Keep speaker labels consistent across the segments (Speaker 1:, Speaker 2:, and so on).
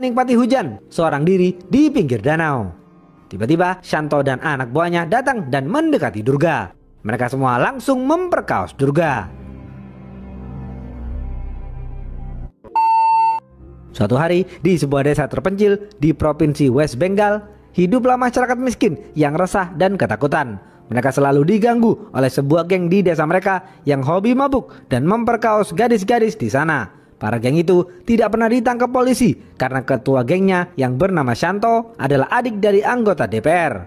Speaker 1: Nikmati hujan seorang diri di pinggir danau. Tiba-tiba Shanto dan anak buahnya datang dan mendekati Durga. Mereka semua langsung memperkaos Durga. Suatu hari di sebuah desa terpencil di provinsi West Bengal, hiduplah masyarakat miskin yang resah dan ketakutan. Mereka selalu diganggu oleh sebuah geng di desa mereka yang hobi mabuk dan memperkaos gadis-gadis di sana. Para geng itu tidak pernah ditangkap polisi karena ketua gengnya yang bernama Shanto adalah adik dari anggota DPR.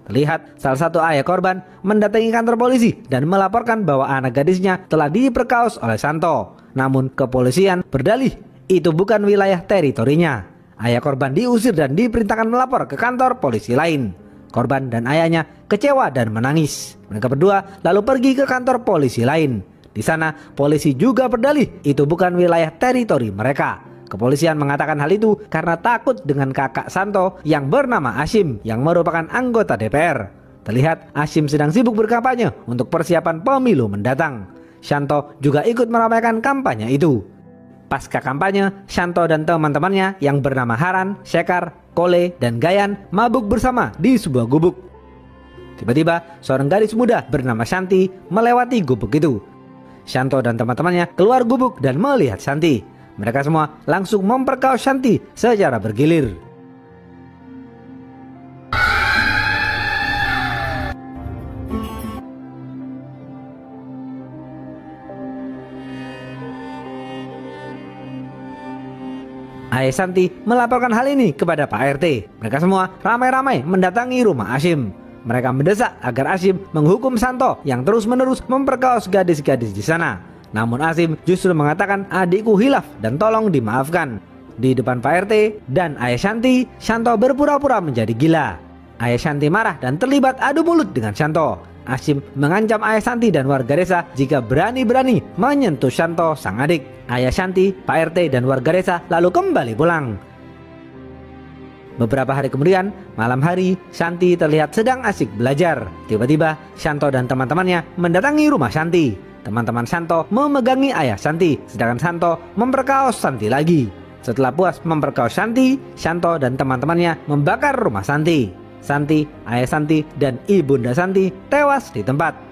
Speaker 1: Terlihat salah satu ayah korban mendatangi kantor polisi dan melaporkan bahwa anak gadisnya telah diperkaos oleh Shanto. Namun kepolisian berdalih itu bukan wilayah teritorinya. Ayah korban diusir dan diperintahkan melapor ke kantor polisi lain. Korban dan ayahnya kecewa dan menangis. Mereka berdua lalu pergi ke kantor polisi lain. Di sana polisi juga berdalih itu bukan wilayah teritori mereka. Kepolisian mengatakan hal itu karena takut dengan kakak Shanto yang bernama Hashim yang merupakan anggota DPR. Terlihat Hashim sedang sibuk berkampanye untuk persiapan pemilu mendatang. Shanto juga ikut meramaikan kampanye itu. Pasca kampanye, Shanto dan teman-temannya yang bernama Haran, Sekar, Kole, dan Gayan mabuk bersama di sebuah gubuk. Tiba-tiba seorang gadis muda bernama Shanti melewati gubuk itu. Shanto dan teman-temannya keluar gubuk dan melihat Shanti. Mereka semua langsung memperkaos Shanti secara bergilir. Ayah Shanti melaporkan hal ini kepada Pak RT. Mereka semua ramai-ramai mendatangi rumah Hashim. Mereka mendesak agar Hashim menghukum Shanto yang terus-menerus memperkaos gadis-gadis di sana. Namun Hashim justru mengatakan adikku hilaf dan tolong dimaafkan. Di depan Pak RT dan ayah Shanti, Shanto berpura-pura menjadi gila. Ayah Shanti marah dan terlibat adu mulut dengan Shanto. Hashim mengancam ayah Shanti dan warga desa jika berani-berani menyentuh Shanto sang adik. Ayah Shanti, Pak RT dan warga desa lalu kembali pulang. Beberapa hari kemudian, malam hari, Shanti terlihat sedang asik belajar. Tiba-tiba, Shanto dan teman-temannya mendatangi rumah Shanti. Teman-teman Shanto memegangi ayah Shanti, sedangkan Shanto memperkaos Shanti lagi. Setelah puas memperkaos Shanti, Shanto dan teman-temannya membakar rumah Shanti. Shanti, ayah Shanti, dan ibunda Shanti tewas di tempat.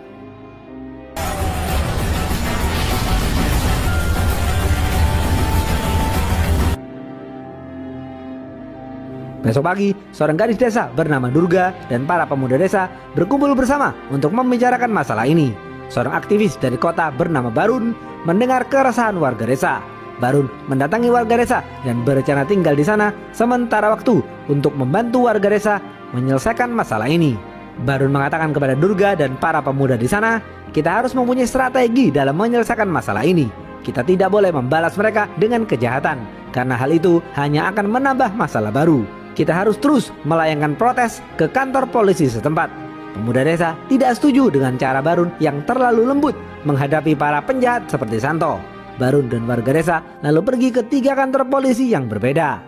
Speaker 1: Besok pagi, seorang gadis desa bernama Durga dan para pemuda desa berkumpul bersama untuk membicarakan masalah ini. Seorang aktivis dari kota bernama Barun mendengar keresahan warga desa. Barun mendatangi warga desa dan berencana tinggal di sana sementara waktu untuk membantu warga desa menyelesaikan masalah ini. Barun mengatakan kepada Durga dan para pemuda di sana, kita harus mempunyai strategi dalam menyelesaikan masalah ini. Kita tidak boleh membalas mereka dengan kejahatan, karena hal itu hanya akan menambah masalah baru. Kita harus terus melayangkan protes ke kantor polisi setempat. Pemuda desa tidak setuju dengan cara Barun yang terlalu lembut menghadapi para penjahat seperti Shanto. Barun dan warga desa lalu pergi ke 3 kantor polisi yang berbeda.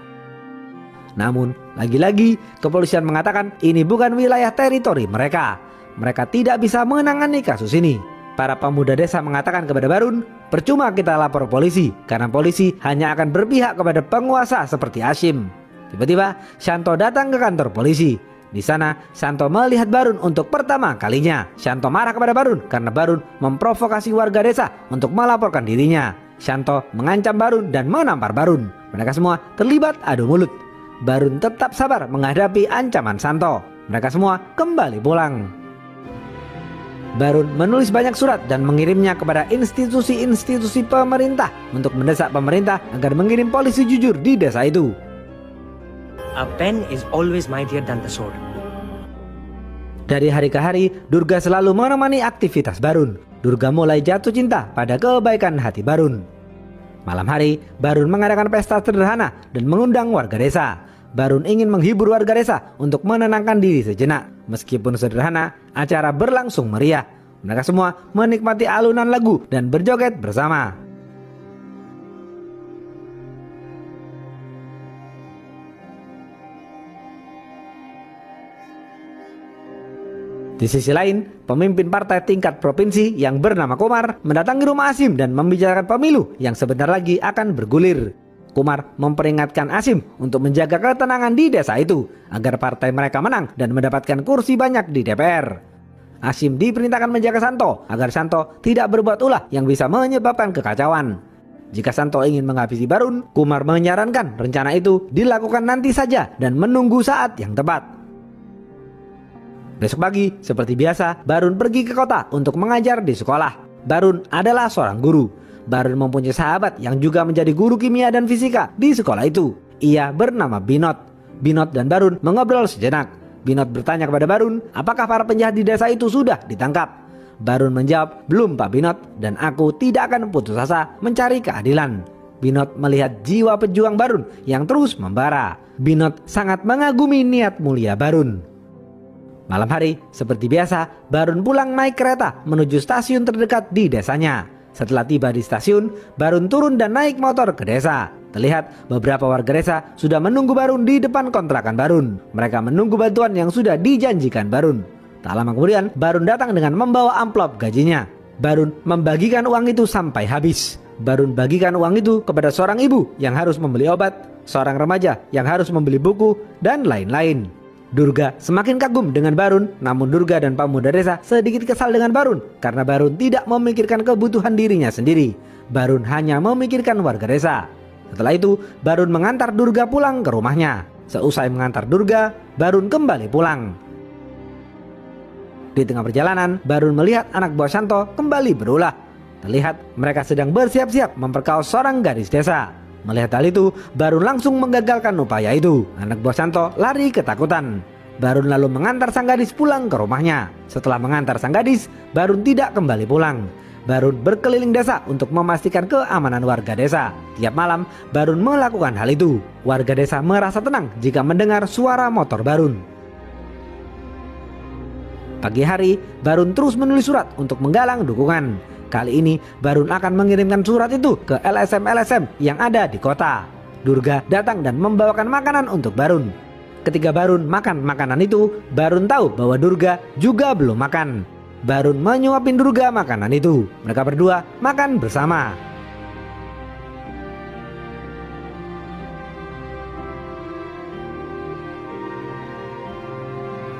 Speaker 1: Namun, lagi-lagi kepolisian mengatakan ini bukan wilayah teritori mereka. Mereka tidak bisa menangani kasus ini. Para pemuda desa mengatakan kepada Barun, percuma kita lapor polisi, karena polisi hanya akan berpihak kepada penguasa seperti Hashim. Tiba-tiba, Shanto datang ke kantor polisi. Di sana, Shanto melihat Barun untuk pertama kalinya. Shanto marah kepada Barun karena Barun memprovokasi warga desa untuk melaporkan dirinya. Shanto mengancam Barun dan menampar Barun. Mereka semua terlibat adu mulut. Barun tetap sabar menghadapi ancaman Shanto. Mereka semua kembali pulang. Barun menulis banyak surat dan mengirimnya kepada institusi-institusi pemerintah untuk mendesak pemerintah agar mengirim polisi jujur di desa itu.
Speaker 2: A pen is always mightier than the sword.
Speaker 1: Dari hari ke hari, Durga selalu menemani aktivitas Barun. Durga mulai jatuh cinta pada kebaikan hati Barun. Malam hari, Barun mengadakan pesta sederhana dan mengundang warga desa. Barun ingin menghibur warga desa untuk menenangkan diri sejenak. Meskipun sederhana, acara berlangsung meriah. Mereka semua menikmati alunan lagu dan berjoget bersama. Di sisi lain, pemimpin partai tingkat provinsi yang bernama Komar mendatangi rumah Hashim dan membicarakan pemilu yang sebentar lagi akan bergulir. Kumar memperingatkan Asim untuk menjaga ketenangan di desa itu agar partai mereka menang dan mendapatkan kursi banyak di DPR. Asim diperintahkan menjaga Santo agar Santo tidak berbuat ulah yang bisa menyebabkan kekacauan. Jika Santo ingin menghabisi Barun, Kumar menyarankan rencana itu dilakukan nanti saja dan menunggu saat yang tepat. Besok pagi, seperti biasa, Barun pergi ke kota untuk mengajar di sekolah. Barun adalah seorang guru. Barun mempunyai sahabat yang juga menjadi guru kimia dan fisika di sekolah itu. Ia bernama Binod. Binod dan Barun mengobrol sejenak. Binod bertanya kepada Barun, apakah para penjahat di desa itu sudah ditangkap? Barun menjawab, belum Pak Binod, dan aku tidak akan putus asa mencari keadilan. Binod melihat jiwa pejuang Barun yang terus membara. Binod sangat mengagumi niat mulia Barun. Malam hari, seperti biasa, Barun pulang naik kereta menuju stasiun terdekat di desanya. Setelah tiba di stasiun, Barun turun dan naik motor ke desa. Terlihat beberapa warga desa sudah menunggu Barun di depan kontrakan Barun. Mereka menunggu bantuan yang sudah dijanjikan Barun. Tak lama kemudian, Barun datang dengan membawa amplop gajinya. Barun membagikan uang itu sampai habis. Barun bagikan uang itu kepada seorang ibu yang harus membeli obat, seorang remaja yang harus membeli buku, dan lain-lain. Durga semakin kagum dengan Barun, namun Durga dan pemuda desa sedikit kesal dengan Barun karena Barun tidak memikirkan kebutuhan dirinya sendiri. Barun hanya memikirkan warga desa. Setelah itu, Barun mengantar Durga pulang ke rumahnya. Seusai mengantar Durga, Barun kembali pulang. Di tengah perjalanan, Barun melihat anak buah Santo kembali berulah. Terlihat mereka sedang bersiap-siap memperkaos seorang gadis desa. Melihat hal itu, Barun langsung menggagalkan upaya itu. Anak buah Santo lari ketakutan. Barun lalu mengantar sang gadis pulang ke rumahnya. Setelah mengantar sang gadis, Barun tidak kembali pulang. Barun berkeliling desa untuk memastikan keamanan warga desa. Tiap malam, Barun melakukan hal itu. Warga desa merasa tenang jika mendengar suara motor Barun. Pagi hari, Barun terus menulis surat untuk menggalang dukungan. Kali ini, Barun akan mengirimkan surat itu ke LSM-LSM yang ada di kota. Durga datang dan membawakan makanan untuk Barun. Ketika Barun makan makanan itu, Barun tahu bahwa Durga juga belum makan. Barun menyuapin Durga makanan itu. Mereka berdua makan bersama.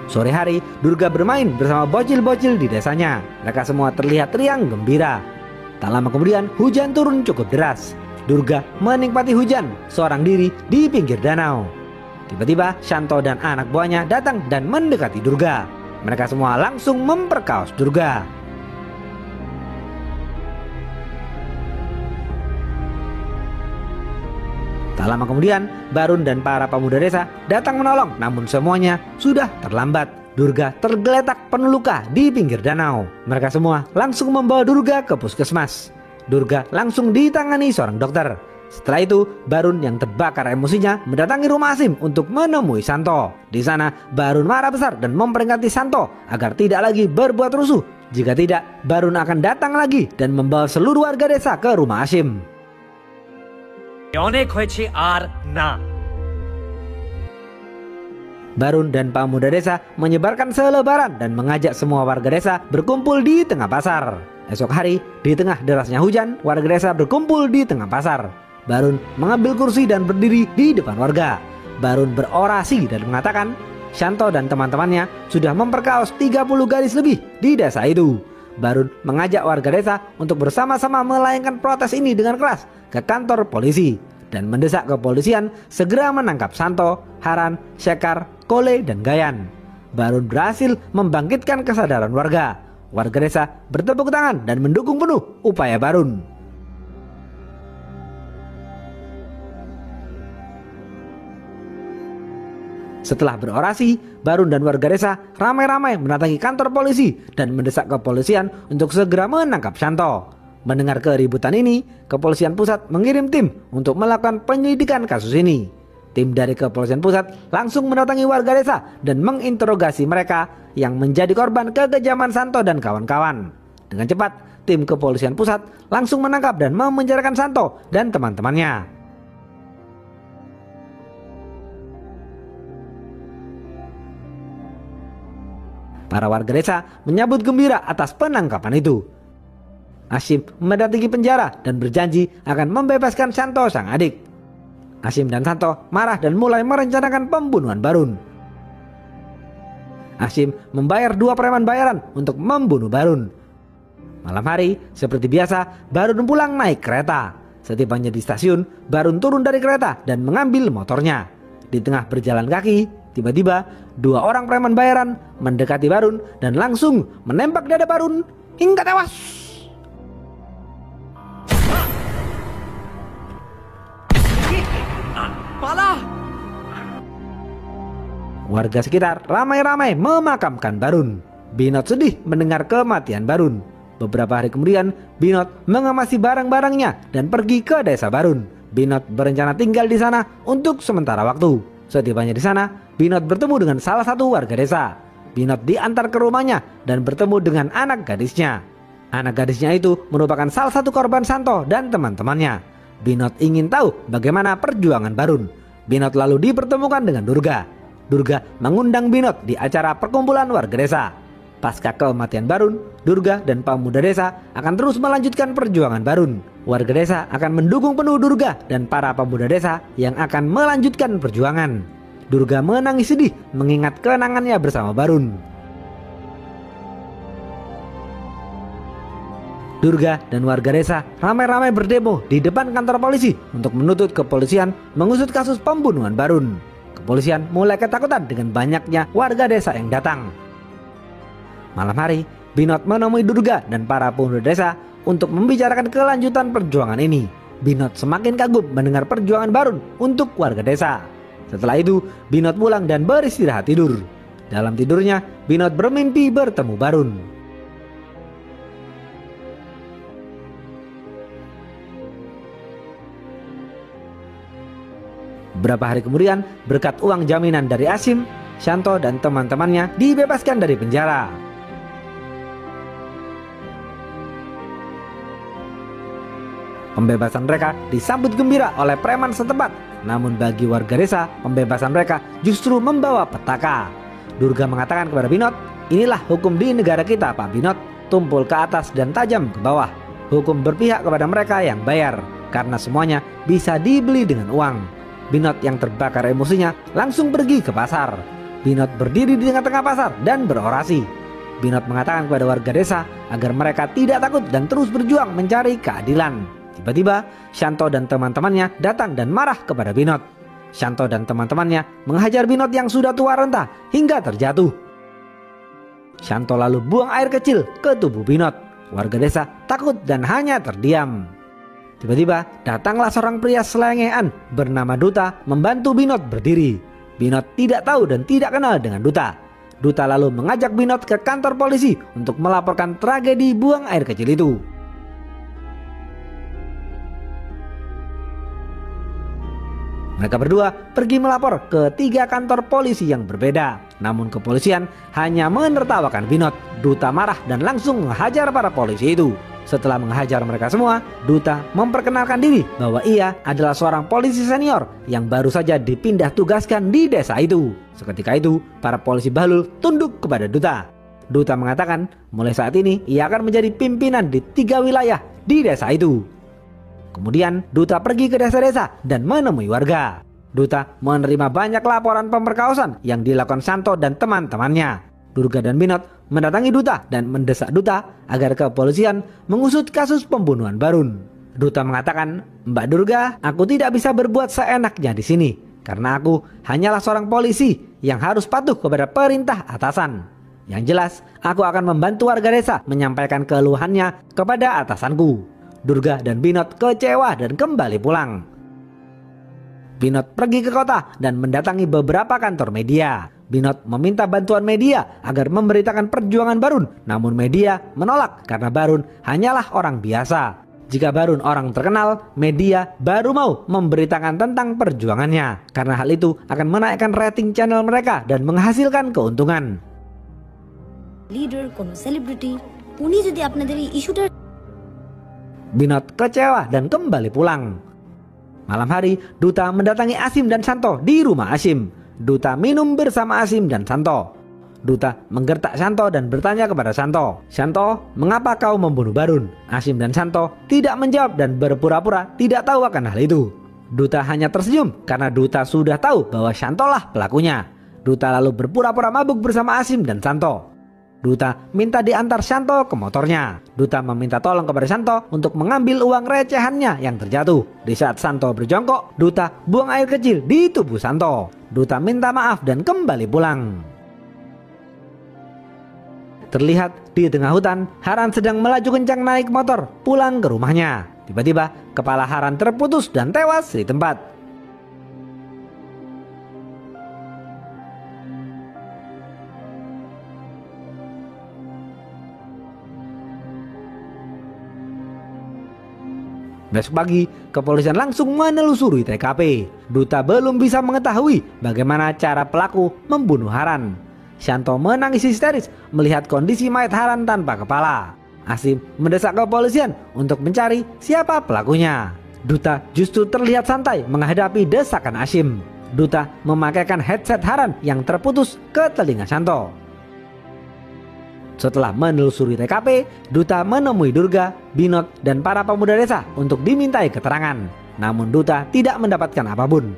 Speaker 1: Sore hari, Durga bermain bersama bocil-bocil di desanya. Mereka semua terlihat riang gembira. Tak lama kemudian, hujan turun cukup deras. Durga menikmati hujan seorang diri di pinggir danau. Tiba-tiba, Santo dan anak buahnya datang dan mendekati Durga. Mereka semua langsung memperkaos Durga. Tak lama kemudian, Barun dan para pemuda desa datang menolong, namun semuanya sudah terlambat. Durga tergeletak penuh luka di pinggir danau. Mereka semua langsung membawa Durga ke puskesmas. Durga langsung ditangani seorang dokter. Setelah itu, Barun yang terbakar emosinya mendatangi rumah Asim untuk menemui Santo. Di sana, Barun marah besar dan memperingati Santo agar tidak lagi berbuat rusuh. Jika tidak, Barun akan datang lagi dan membawa seluruh warga desa ke rumah Asim. Barun dan pemuda desa menyebarkan selebaran dan mengajak semua warga desa berkumpul di tengah pasar. Esok hari, di tengah derasnya hujan, warga desa berkumpul di tengah pasar. Barun mengambil kursi dan berdiri di depan warga. Barun berorasi dan mengatakan, Santo dan teman-temannya sudah memperkaos 30 gadis lebih di desa itu. Barun mengajak warga desa untuk bersama-sama melayangkan protes ini dengan keras ke kantor polisi dan mendesak kepolisian segera menangkap Santo, Haran, Sekar, Kole, dan Gayan. Barun berhasil membangkitkan kesadaran warga. Warga desa bertepuk tangan dan mendukung penuh upaya Barun. Setelah berorasi, Barun dan warga desa ramai-ramai mendatangi kantor polisi dan mendesak kepolisian untuk segera menangkap Santo. Mendengar keributan ini, kepolisian pusat mengirim tim untuk melakukan penyelidikan kasus ini. Tim dari kepolisian pusat langsung mendatangi warga desa dan menginterogasi mereka yang menjadi korban kekejaman Santo dan kawan-kawan. Dengan cepat, tim kepolisian pusat langsung menangkap dan memenjarakan Santo dan teman-temannya. Para warga desa menyambut gembira atas penangkapan itu. Asim mendatangi penjara dan berjanji akan membebaskan Santo sang adik. Asim dan Santo marah dan mulai merencanakan pembunuhan Barun. Asim membayar 2 preman bayaran untuk membunuh Barun. Malam hari, seperti biasa, Barun pulang naik kereta. Setibanya di stasiun, Barun turun dari kereta dan mengambil motornya. Di tengah berjalan kaki, tiba-tiba 2 orang preman bayaran mendekati Barun dan langsung menembak dada Barun hingga tewas. Warga sekitar ramai-ramai memakamkan Barun. Binot sedih mendengar kematian Barun. Beberapa hari kemudian, Binot mengemasi barang-barangnya dan pergi ke desa Barun. Binot berencana tinggal di sana untuk sementara waktu. Setibanya di sana, Binot bertemu dengan salah satu warga desa. Binot diantar ke rumahnya dan bertemu dengan anak gadisnya. Anak gadisnya itu merupakan salah satu korban Santo dan teman-temannya. Binot ingin tahu bagaimana perjuangan Barun. Binot lalu dipertemukan dengan Durga. Durga mengundang Binot di acara perkumpulan warga desa. Pasca kematian Barun, Durga dan pemuda desa akan terus melanjutkan perjuangan Barun. Warga desa akan mendukung penuh Durga dan para pemuda desa yang akan melanjutkan perjuangan. Durga menangis sedih mengingat kenangannya bersama Barun. Durga dan warga desa ramai-ramai berdemo di depan kantor polisi untuk menuntut kepolisian mengusut kasus pembunuhan Barun. Kepolisian mulai ketakutan dengan banyaknya warga desa yang datang. Malam hari, Binot menemui Durga dan para pemuda desa untuk membicarakan kelanjutan perjuangan ini. Binot semakin kagum mendengar perjuangan Barun untuk warga desa. Setelah itu, Binot pulang dan beristirahat tidur. Dalam tidurnya, Binot bermimpi bertemu Barun. Beberapa hari kemudian, berkat uang jaminan dari Asim, Santo dan teman-temannya dibebaskan dari penjara. Pembebasan mereka disambut gembira oleh preman setempat. Namun bagi warga desa, pembebasan mereka justru membawa petaka. Durga mengatakan kepada Binot, "Inilah hukum di negara kita, Pak Binot. Tumpul ke atas dan tajam ke bawah. Hukum berpihak kepada mereka yang bayar, karena semuanya bisa dibeli dengan uang." Binot yang terbakar emosinya langsung pergi ke pasar. Binot berdiri di tengah-tengah pasar dan berorasi. Binot mengatakan kepada warga desa agar mereka tidak takut dan terus berjuang mencari keadilan. Tiba-tiba, Santo dan teman-temannya datang dan marah kepada Binot. Santo dan teman-temannya menghajar Binot yang sudah tua renta hingga terjatuh. Santo lalu buang air kecil ke tubuh Binot. Warga desa takut dan hanya terdiam. Tiba-tiba datanglah seorang pria selengean bernama Duta membantu Binot berdiri. Binot tidak tahu dan tidak kenal dengan Duta. Duta lalu mengajak Binot ke kantor polisi untuk melaporkan tragedi buang air kecil itu. Mereka berdua pergi melapor ke 3 kantor polisi yang berbeda. Namun kepolisian hanya menertawakan Binot. Duta marah dan langsung menghajar para polisi itu. Setelah menghajar mereka semua, Duta memperkenalkan diri bahwa ia adalah seorang polisi senior yang baru saja dipindah tugaskan di desa itu. Seketika itu, para polisi Bahlul tunduk kepada Duta. Duta mengatakan mulai saat ini ia akan menjadi pimpinan di 3 wilayah di desa itu. Kemudian Duta pergi ke desa-desa dan menemui warga. Duta menerima banyak laporan pemerkosaan yang dilakukan Santo dan teman-temannya. Durga dan Binot mendatangi Duta dan mendesak Duta agar kepolisian mengusut kasus pembunuhan Barun. Duta mengatakan, "Mbak Durga, aku tidak bisa berbuat seenaknya di sini karena aku hanyalah seorang polisi yang harus patuh kepada perintah atasan. Yang jelas, aku akan membantu warga desa menyampaikan keluhannya kepada atasanku." Durga dan Binot kecewa dan kembali pulang. Binot pergi ke kota dan mendatangi beberapa kantor media. Binot meminta bantuan media agar memberitakan perjuangan Barun, namun media menolak karena Barun hanyalah orang biasa. Jika Barun orang terkenal, media baru mau memberitakan tentang perjuangannya, karena hal itu akan menaikkan rating channel mereka dan menghasilkan keuntungan.
Speaker 3: Leader, কোনো celebrity, উনি যদি আপনাদের এই ইস্যুটা
Speaker 1: Binot kecewa dan kembali pulang. Malam hari, Duta mendatangi Asim dan Santo di rumah Asim. Duta minum bersama Asim dan Santo. Duta menggertak Santo dan bertanya kepada Santo, "Santo, mengapa kau membunuh Barun?" Asim dan Santo tidak menjawab dan berpura-pura tidak tahu akan hal itu. Duta hanya tersenyum karena Duta sudah tahu bahwa Shanto lah pelakunya. Duta lalu berpura-pura mabuk bersama Asim dan Shanto. Duta minta diantar Shanto ke motornya. Duta meminta tolong kepada Shanto untuk mengambil uang recehannya yang terjatuh. Di saat Shanto berjongkok, Duta buang air kecil di tubuh Shanto. Duta minta maaf dan kembali pulang. Terlihat di tengah hutan, Haran sedang melaju kencang naik motor pulang ke rumahnya. Tiba-tiba kepala Haran terputus dan tewas di tempat. Besok pagi, kepolisian langsung menelusuri TKP. Duta belum bisa mengetahui bagaimana cara pelaku membunuh Haran. Shanto menangis histeris melihat kondisi mayat Haran tanpa kepala. Asim mendesak kepolisian untuk mencari siapa pelakunya. Duta justru terlihat santai menghadapi desakan Asim. Duta memakaikan headset Haran yang terputus ke telinga Shanto. Setelah menelusuri TKP, Duta menemui Durga, Binod, dan para pemuda desa untuk dimintai keterangan. Namun Duta tidak mendapatkan apapun.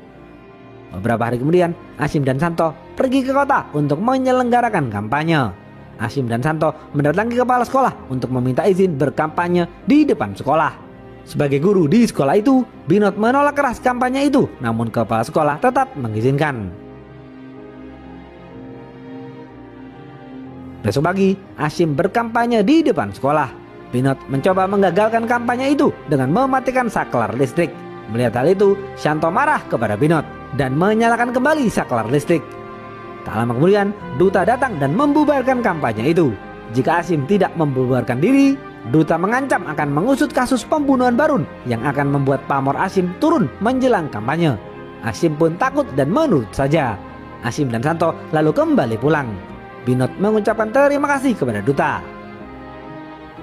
Speaker 1: Beberapa hari kemudian, Asim dan Shanto pergi ke kota untuk menyelenggarakan kampanye. Asim dan Shanto mendatangi kepala sekolah untuk meminta izin berkampanye di depan sekolah. Sebagai guru di sekolah itu, Binod menolak keras kampanye itu, namun kepala sekolah tetap mengizinkan. Besok pagi, Asim berkampanye di depan sekolah. Binod mencoba menggagalkan kampanye itu dengan mematikan saklar listrik. Melihat hal itu, Shanto marah kepada Binod dan menyalakan kembali saklar listrik. Tak lama kemudian, Duta datang dan membubarkan kampanye itu. Jika Asim tidak membubarkan diri, Duta mengancam akan mengusut kasus pembunuhan Barun yang akan membuat pamor Asim turun menjelang kampanye. Asim pun takut dan menurut saja. Asim dan Shanto lalu kembali pulang. Binod mengucapkan terima kasih kepada Duta.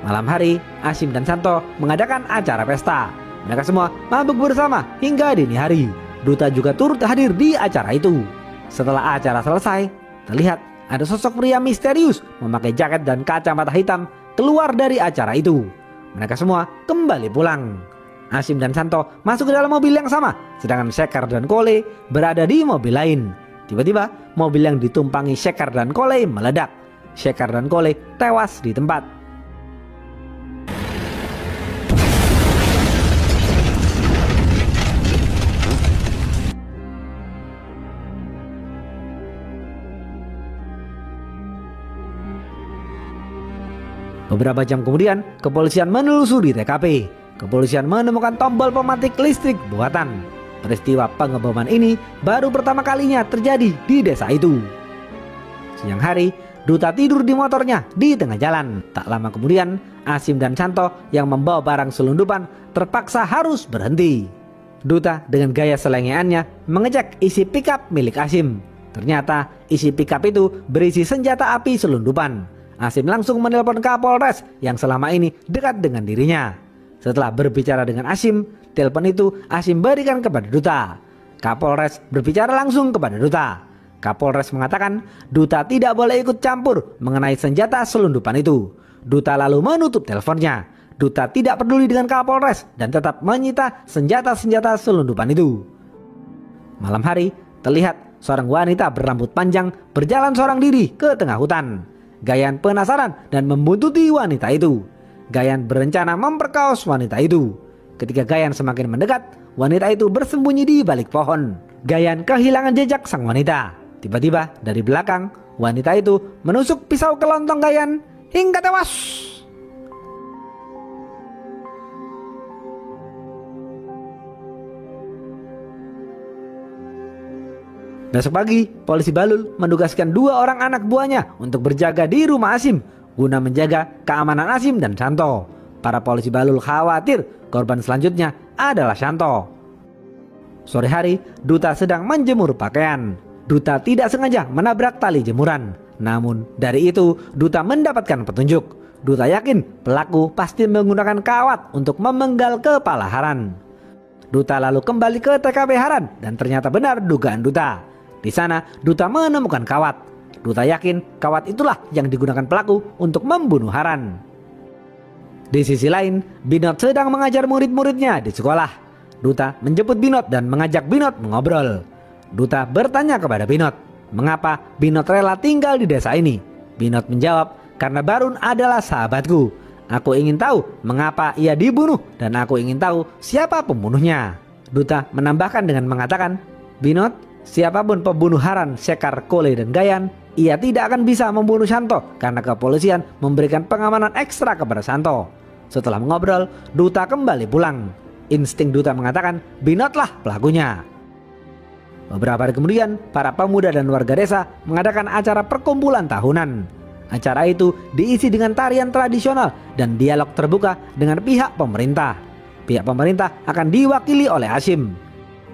Speaker 1: Malam hari, Asim dan Shanto mengadakan acara pesta. Mereka semua mabuk bersama hingga dini hari. Duta juga turut hadir di acara itu. Setelah acara selesai, terlihat ada sosok pria misterius memakai jaket dan kacamata hitam keluar dari acara itu. Mereka semua kembali pulang. Asim dan Shanto masuk ke dalam mobil yang sama, sedangkan Sekar dan Kole berada di mobil lain. Tiba-tiba, mobil yang ditumpangi Sekar dan Kole meledak. Sekar dan Kole tewas di tempat. Beberapa jam kemudian, kepolisian menelusuri TKP. Kepolisian menemukan tombol pematik listrik buatan. Peristiwa pengeboman ini baru pertama kalinya terjadi di desa itu. Siang hari, Duta tidur di motornya di tengah jalan. Tak lama kemudian, Asim dan Shanto yang membawa barang selundupan terpaksa harus berhenti. Duta dengan gaya selengeannya mengecek isi pickup milik Asim. Ternyata isi pickup itu berisi senjata api selundupan. Asim langsung menelpon Kapolres yang selama ini dekat dengan dirinya. Setelah berbicara dengan Asim, telepon itu Asim berikan kepada Duta. Kapolres berbicara langsung kepada Duta. Kapolres mengatakan Duta tidak boleh ikut campur mengenai senjata selundupan itu. Duta lalu menutup teleponnya. Duta tidak peduli dengan Kapolres dan tetap menyita senjata-senjata selundupan itu. Malam hari, terlihat seorang wanita berambut panjang berjalan seorang diri ke tengah hutan. Gayan penasaran dan membuntuti wanita itu. Gayan berencana memperkaos wanita itu. Ketika Gayan semakin mendekat, wanita itu bersembunyi di balik pohon. Gayan kehilangan jejak sang wanita. Tiba-tiba dari belakang, wanita itu menusuk pisau ke lontong Gayan hingga tewas. Besok pagi, polisi Balul menugaskan 2 orang anak buahnya untuk berjaga di rumah Asim guna menjaga keamanan Asim dan Shanto. Para polisi Balul khawatir korban selanjutnya adalah Shanto. Sore hari, Duta sedang menjemur pakaian. Duta tidak sengaja menabrak tali jemuran. Namun dari itu, Duta mendapatkan petunjuk. Duta yakin pelaku pasti menggunakan kawat untuk memenggal kepala Haran. Duta lalu kembali ke TKP Haran dan ternyata benar dugaan Duta. Di sana, Duta menemukan kawat. Duta yakin kawat itulah yang digunakan pelaku untuk membunuh Haran. Di sisi lain, Binod sedang mengajar murid-muridnya di sekolah. Duta menjemput Binot dan mengajak Binot mengobrol. Duta bertanya kepada Binot, mengapa Binot rela tinggal di desa ini? Binot menjawab, karena Barun adalah sahabatku. Aku ingin tahu mengapa ia dibunuh dan aku ingin tahu siapa pembunuhnya. Duta menambahkan dengan mengatakan, Binot, siapapun pembunuh Haran, Sekar, Kole, dan Gayan, ia tidak akan bisa membunuh Santo karena kepolisian memberikan pengamanan ekstra kepada Santo. Setelah mengobrol, Duta kembali pulang. Insting Duta mengatakan Binotlah pelakunya. Beberapa hari kemudian, para pemuda dan warga desa mengadakan acara perkumpulan tahunan. Acara itu diisi dengan tarian tradisional dan dialog terbuka dengan pihak pemerintah. Pihak pemerintah akan diwakili oleh Hashim.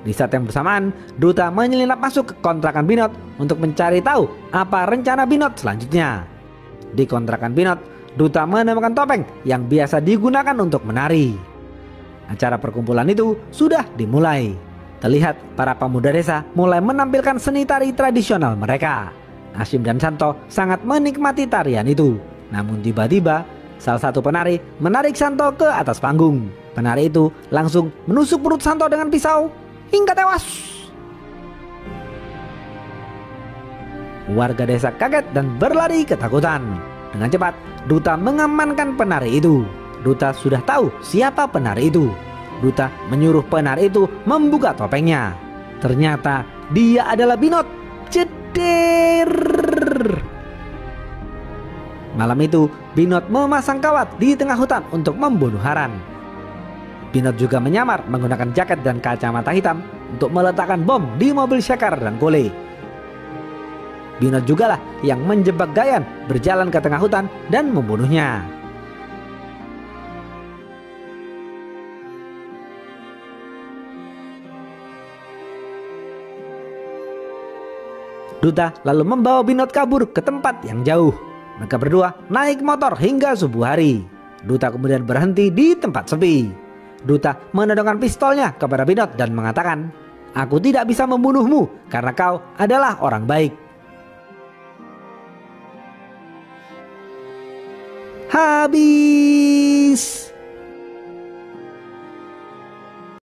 Speaker 1: Di saat yang bersamaan, Duta menyelinap masuk ke kontrakan Binot untuk mencari tahu apa rencana Binot selanjutnya. Di kontrakan Binot, Duta menemukan topeng yang biasa digunakan untuk menari. Acara perkumpulan itu sudah dimulai. Terlihat para pemuda desa mulai menampilkan seni tari tradisional mereka. Hashim dan Santo sangat menikmati tarian itu. Namun tiba-tiba salah satu penari menarik Santo ke atas panggung. Penari itu langsung menusuk perut Santo dengan pisau hingga tewas. Warga desa kaget dan berlari ketakutan. Dengan cepat, Duta mengamankan penari itu. Duta sudah tahu siapa penari itu. Duta menyuruh penari itu membuka topengnya. Ternyata dia adalah Binot. Jeder. Malam itu, Binot memasang kawat di tengah hutan untuk membunuh Haran. Binot juga menyamar menggunakan jaket dan kacamata hitam untuk meletakkan bom di mobil Sekar dan Kole. Binot jugalah yang menjebak Gayan berjalan ke tengah hutan dan membunuhnya. Duta lalu membawa Binot kabur ke tempat yang jauh. Mereka berdua naik motor hingga subuh hari. Duta kemudian berhenti di tempat sepi. Duta menodongkan pistolnya kepada Binot dan mengatakan, "Aku tidak bisa membunuhmu karena kau adalah orang baik." Habis.